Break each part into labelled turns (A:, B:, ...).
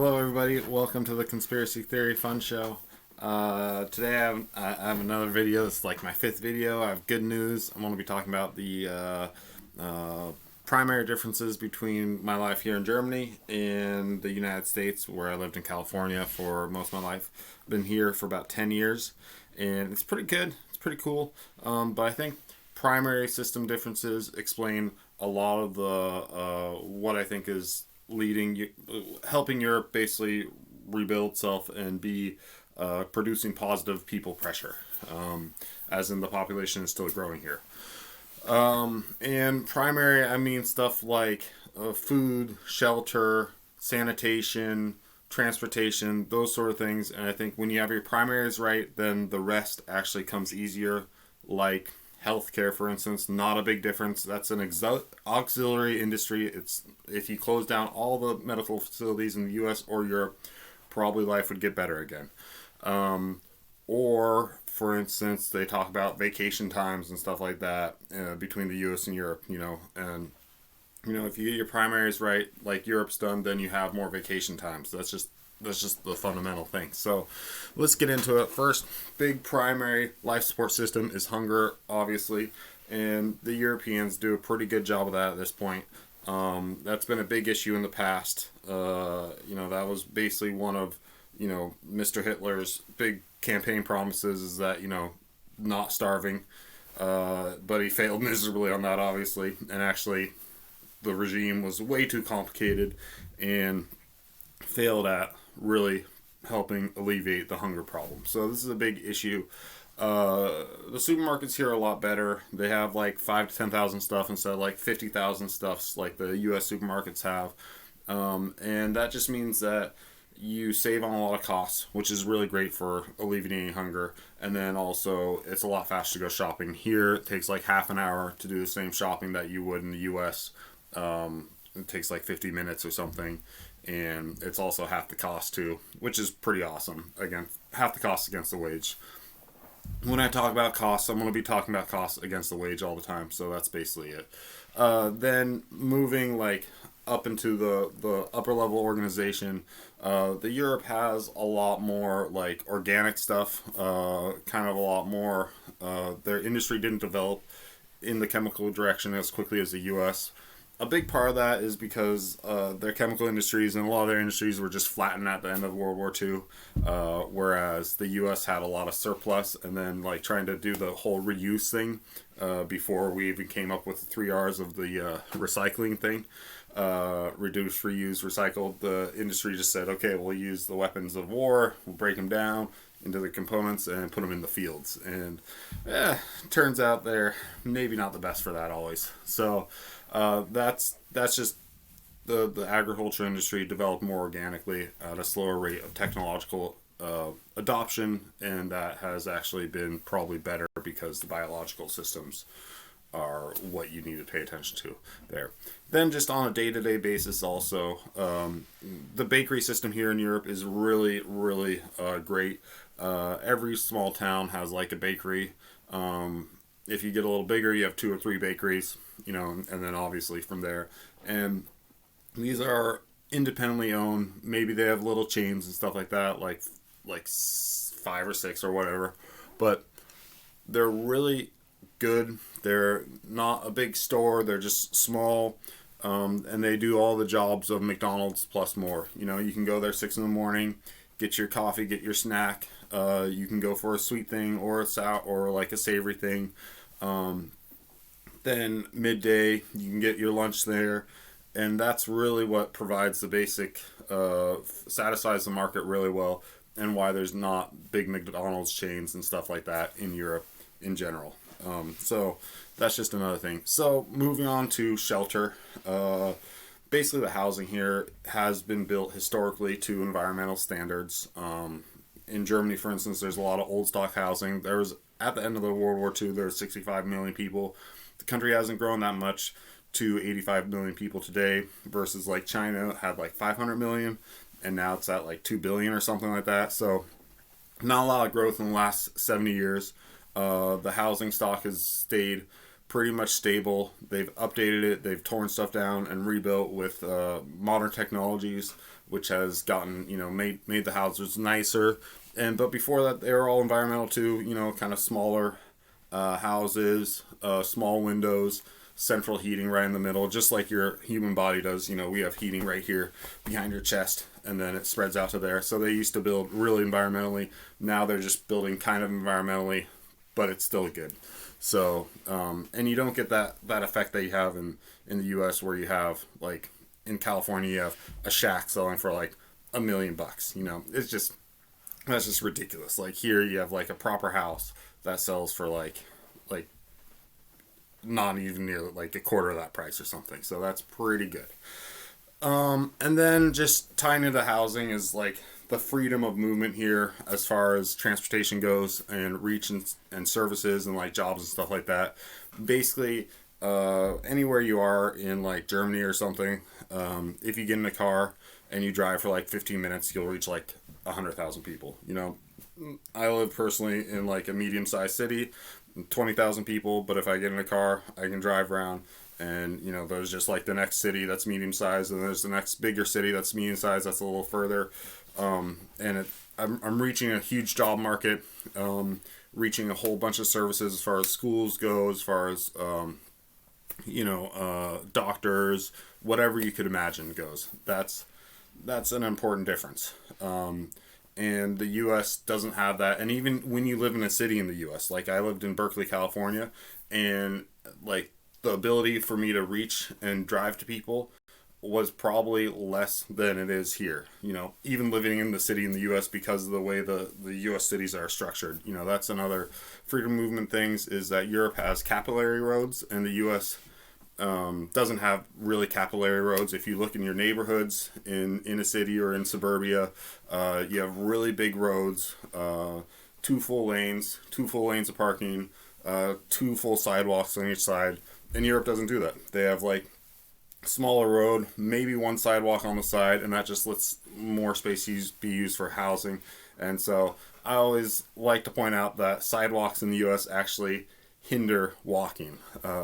A: Hello, everybody. Welcome to the Conspiracy Theory Fun Show. Today I have another video. It's like my fifth video. I have good news. I'm going to be talking about the primary differences between my life here in Germany and the United States, where I lived in California for most of my life. I've been here for about 10 years, and it's pretty good. It's pretty cool. But I think primary system differences explain a lot of the what I think is helping Europe basically rebuild itself and be producing positive people pressure, as in the population is still growing here. And primary, I mean stuff like food, shelter, sanitation, transportation, those sort of things. And I think when you have your primaries right, then the rest actually comes easier, like healthcare, for instance. Not a big difference. That's an auxiliary industry. It's if you close down all the medical facilities in the U.S. or Europe, probably life would get better again. Or, for instance, they talk about vacation times and stuff like that between the U.S. and Europe. And if you get your primaries right, like Europe's done, then you have more vacation times. That's just the fundamental thing. So let's get into it. First, big primary life support system is hunger, obviously, and the Europeans do a pretty good job of that at this point. That's been a big issue in the past. That was basically one of Mr. Hitler's big campaign promises, is that not starving, but he failed miserably on that, obviously, and actually the regime was way too complicated and failed at really helping alleviate the hunger problem. So this is a big issue. The supermarkets here are a lot better. They have like 5 to 10,000 stuff instead of like 50,000 stuffs like the U.S. supermarkets have. And that just means that you save on a lot of costs, which is really great for alleviating hunger. And then also, it's a lot faster to go shopping. Here, it takes like half an hour to do the same shopping that you would in the U.S. It takes like 50 minutes or something. And it's also half the cost too, which is pretty awesome. Again, half the cost against the wage. When I talk about costs, I'm going to be talking about costs against the wage all the time. So that's basically it. Then moving like up into the upper level organization, the Europe has a lot more like organic stuff, kind of a lot more. Their industry didn't develop in the chemical direction as quickly as the U.S. A big part of that is because their chemical industries and a lot of their industries were just flattened at the end of World War II, whereas the U.S. had a lot of surplus, and then like trying to do the whole reuse thing before we even came up with the 3 R's of the recycling thing. Reduce, reuse, recycle. The industry just said, okay, we'll use the weapons of war, we'll break them down into the components and put them in the fields. And turns out they're maybe not the best for that always. So that's just the agriculture industry developed more organically at a slower rate of technological adoption, and that has actually been probably better because the biological systems are what you need to pay attention to there. Then just on a day-to-day basis also, the bakery system here in Europe is really, really great. Every small town has like a bakery. If you get a little bigger, you have 2 or 3 bakeries, and then obviously from there. And these are independently owned. Maybe they have little chains and stuff like that, like 5 or 6 or whatever. But they're really good. They're not a big store. They're just small, and they do all the jobs of McDonald's plus more. You can go there 6 in the morning, get your coffee, get your snack. You can go for a sweet thing or a sour or like a savory thing. Then midday, you can get your lunch there, and that's really what provides the basic, satisfies the market really well, and why there's not big McDonald's chains and stuff like that in Europe in general. So that's just another thing. So moving on to shelter. Basically the housing here has been built historically to environmental standards. In Germany, for instance, there's a lot of old stock housing. There was, at the end of the World War II, there were 65 million people. The country hasn't grown that much to 85 million people today, versus like China had like 500 million, and now it's at like 2 billion or something like that. So not a lot of growth in the last 70 years. The housing stock has stayed pretty much stable. They've updated it, they've torn stuff down and rebuilt with modern technologies, which has gotten, made the houses nicer. But before that, they were all environmental too, kind of smaller houses, small windows, central heating right in the middle, just like your human body does. We have heating right here behind your chest, and then it spreads out to there. So they used to build really environmentally. Now they're just building kind of environmentally, but it's still good. So, and you don't get that effect that you have in the U.S. where you have, like, in California, you have a shack selling for like $1 million. It's just, that's just ridiculous. Like here, you have like a proper house that sells for like not even near like a quarter of that price or something. So that's pretty good. And then just tying into housing is like the freedom of movement here as far as transportation goes and reach and services and like jobs and stuff like that. Basically, anywhere you are in like Germany or something, if you get in a car and you drive for like 15 minutes, you'll reach like 100,000 people. I live personally in like a medium-sized city, 20,000 people, but if I get in a car, I can drive around and, there's just like the next city that's medium-sized, and there's the next bigger city that's medium-sized that's a little further. I'm reaching a huge job market, reaching a whole bunch of services as far as schools go, as far as, doctors, whatever you could imagine goes. That's an important difference. And the U.S. doesn't have that. And even when you live in a city in the U.S., like I lived in Berkeley, California, and like the ability for me to reach and drive to people was probably less than it is here. Even living in the city in the U.S. because of the way the U.S. cities are structured. That's another freedom movement things, is that Europe has capillary roads and the U.S. Doesn't have really capillary roads. If you look in your neighborhoods in a city or in suburbia, you have really big roads, 2 full lanes of parking, 2 full sidewalks on each side. And Europe doesn't do that. They have like smaller road, maybe 1 sidewalk on the side, and that just lets more space be used for housing. And so I always like to point out that sidewalks in the U.S. actually hinder walking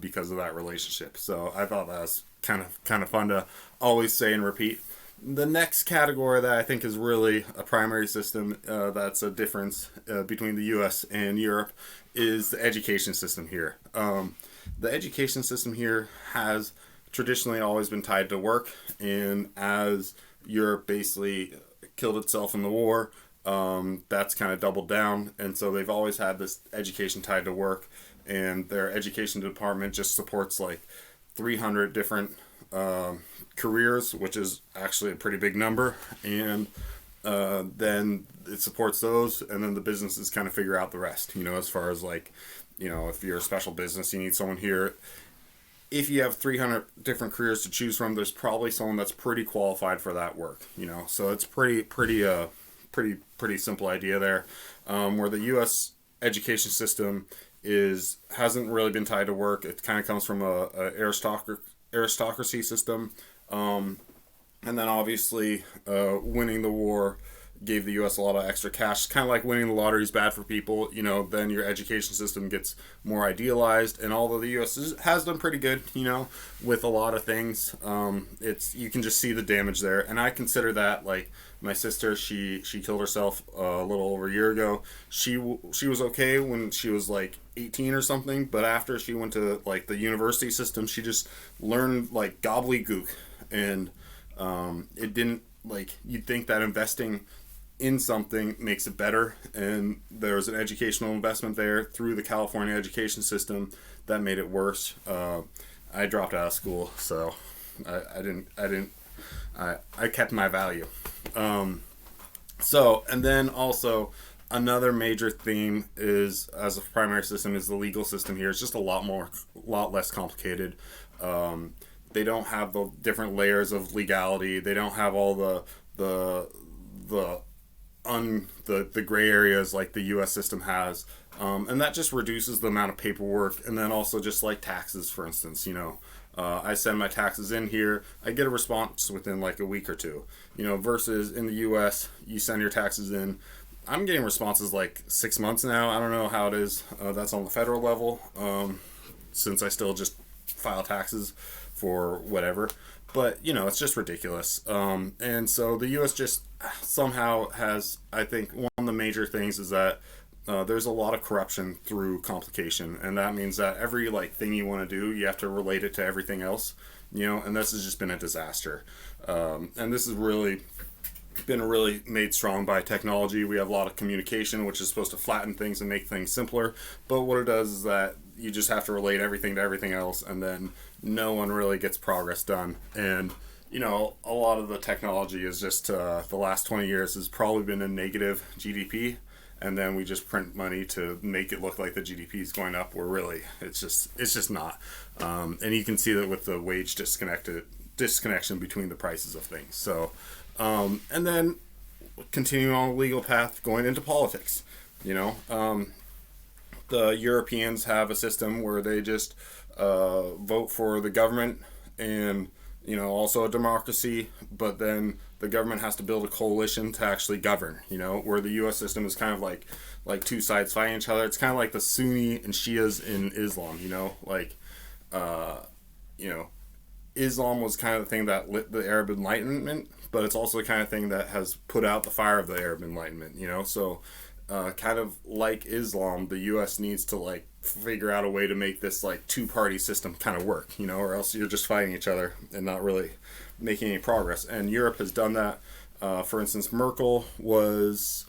A: because of that relationship. So I thought that was kind of fun to always say and repeat. The next category that I think is really a primary system that's a difference between the U.S. and Europe is the education system here. The education system here has traditionally always been tied to work, and as Europe basically killed itself in the war, that's kind of doubled down, and so they've always had this education tied to work, and their education department just supports like 300 different careers, which is actually a pretty big number, and then it supports those, and then the businesses kind of figure out the rest, as far as like, if you're a special business, you need someone here. If you have 300 different careers to choose from, there's probably someone that's pretty qualified for that work, so it's pretty simple idea there, where the U.S. education system hasn't really been tied to work. It kind of comes from a aristocracy system, and then obviously winning the war gave the U.S. a lot of extra cash. It's kind of like winning the lottery is bad for people, then your education system gets more idealized, and although the U.S. has done pretty good, with a lot of things, you can just see the damage there, and I consider that, like, my sister, she killed herself a little over a year ago. She was okay when she was like 18 or something, but after she went to like the university system, she just learned like gobbledygook, and it didn't, like, you'd think that investing in something makes it better, and there's an educational investment there through the California education system that made it worse. I dropped out of school, so I kept my value. And then also another major theme is, as a primary system, is the legal system here. It's just a lot less complicated. They don't have the different layers of legality. They don't have all the gray areas like the U.S. system has. And that just reduces the amount of paperwork. And then also just like taxes, for instance, I send my taxes in here, I get a response within like a week or two, versus in the U.S., you send your taxes in. I'm getting responses like 6 months now. I don't know how it is. That's on the federal level. since I still just file taxes for whatever. But it's just ridiculous. And so the U.S. just somehow has, I think, one of the major things is that there's a lot of corruption through complication, and that means that every thing you want to do, you have to relate it to everything else. And this has just been a disaster. And this has really been really made strong by technology. We have a lot of communication, which is supposed to flatten things and make things simpler. But what it does is that you just have to relate everything to everything else, and then no one really gets progress done. And a lot of the technology is just the last 20 years has probably been a negative GDP, and then we just print money to make it look like the GDP is going up, where really it's just not. And you can see that with the wage disconnection between the prices of things. So, and then continuing on the legal path, going into politics. The Europeans have a system where they just vote for the government, and also a democracy, but then the government has to build a coalition to actually govern, where the U.S. system is kind of like two sides fighting each other. It's kind of like the Sunni and Shias in Islam, Islam was kind of the thing that lit the Arab Enlightenment, but it's also the kind of thing that has put out the fire of the Arab Enlightenment, so kind of like Islam, the U.S. needs to figure out a way to make this two-party system kind of work, or else you're just fighting each other and not really making any progress. And Europe has done that. For instance, Merkel was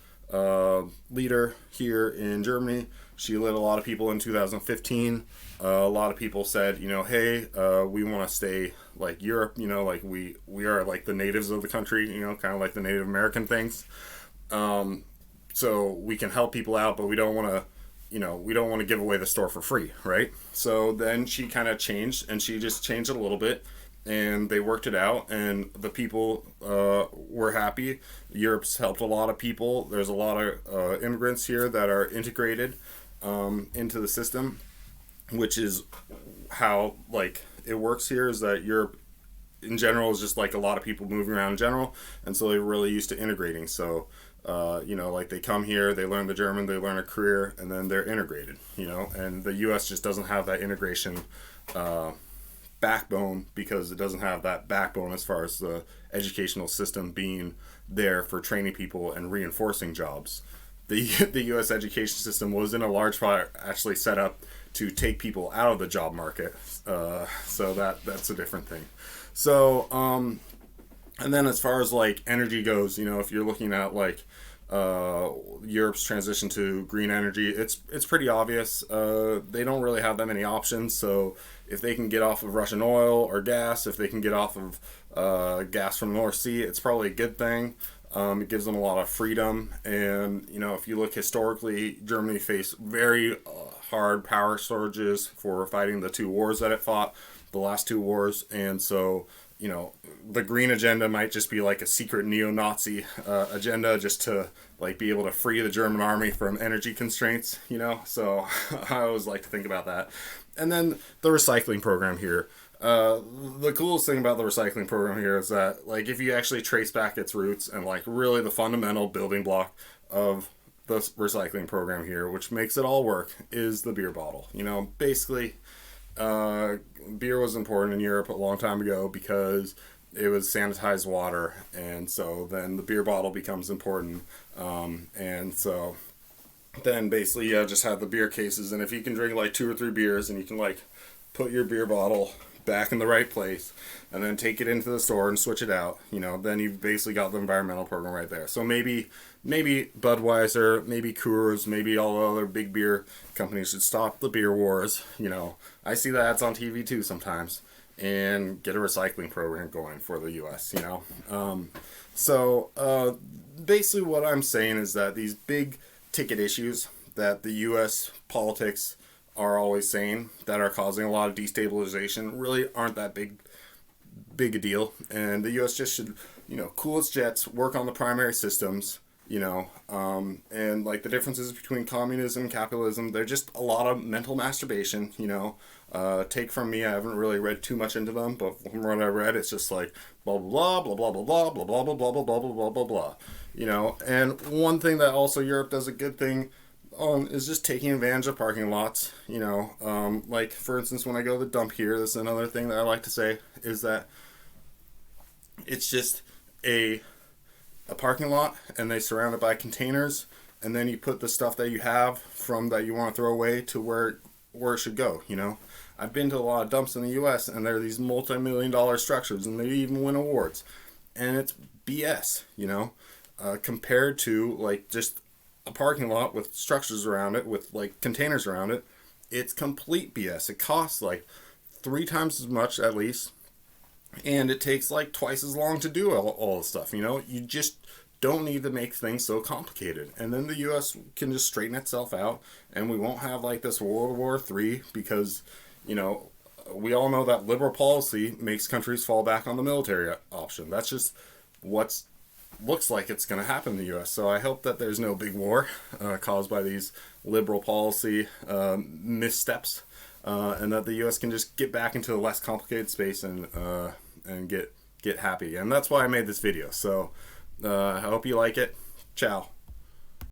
A: leader here in Germany. She led a lot of people in 2015. A lot of people said, hey, we want to stay like Europe, we are like the natives of the country, kind of like the Native American things. So we can help people out, but we don't want to give away the store for free, right? So then she kind of changed, and she just changed it a little bit, and they worked it out, and the people were happy. Europe's helped a lot of people. There's a lot of immigrants here that are integrated into the system, which is how it works here, is that Europe in general is just a lot of people moving around in general, and so they're really used to integrating. So they come here, they learn the German, they learn a career, and then they're integrated, and the U.S. just doesn't have that integration backbone, because it doesn't have that backbone as far as the educational system being there for training people and reinforcing jobs. The U.S. education system was in a large part actually set up to take people out of the job market, so that's a different thing. So, and then as far as energy goes, if you're looking at Europe's transition to green energy, it's pretty obvious. They don't really have that many options. So if they can get off of Russian oil or gas, if they can get off of gas from the North Sea, it's probably a good thing. It gives them a lot of freedom. And if you look historically, Germany faced very hard power shortages for fighting the two wars that it fought, the last two wars. And so the green agenda might just be a secret neo-Nazi agenda, just to be able to free the German army from energy constraints, so I always like to think about that. And then the recycling program here. The coolest thing about the recycling program here is that if you actually trace back its roots, and really the fundamental building block of the recycling program here, which makes it all work, is the beer bottle. Basically, beer was important in Europe a long time ago because it was sanitized water, and so then the beer bottle becomes important, and so then basically you just have the beer cases, and if you can drink 2 or 3 beers, and you can put your beer bottle back in the right place, and then take it into the store and switch it out, then you've basically got the environmental program right there. So maybe Budweiser, maybe Coors, maybe all the other big beer companies should stop the beer wars. I see the ads on TV too sometimes, and get a recycling program going for the U.S., So basically what I'm saying is that these big ticket issues that the U.S. politics are always saying that are causing a lot of destabilization really aren't that big a deal, and the U.S. just should cool its jets, work on the primary systems, and the differences between communism and capitalism, they're just a lot of mental masturbation. Take from me, I haven't really read too much into them, but from what I read, it's just blah blah blah blah blah blah blah blah blah blah blah blah blah blah blah blah. And one thing that also Europe does a good thing is just taking advantage of parking lots. Like for instance, when I go to the dump here, this is another thing that I like to say is that it's just a parking lot, and they surround it by containers, and then you put the stuff that you have from that you want to throw away to where it should go. I've been to a lot of dumps in the U.S. and there are these multi-million-dollar structures, and they even win awards, and it's BS. Compared to like just a parking lot with structures around it, with like containers around it. It's complete BS. It costs like 3 times as much at least, and it takes like twice as long to do all the stuff. You just don't need to make things so complicated, and then the U.S. can just straighten itself out, and we won't have like this World War III, because we all know that liberal policy makes countries fall back on the military option. That's just what's looks like it's going to happen in the U.S. So I hope that there's no big war caused by these liberal policy missteps, and that the U.S. can just get back into a less complicated space and get happy. And that's why I made this video. So I hope you like it. Ciao.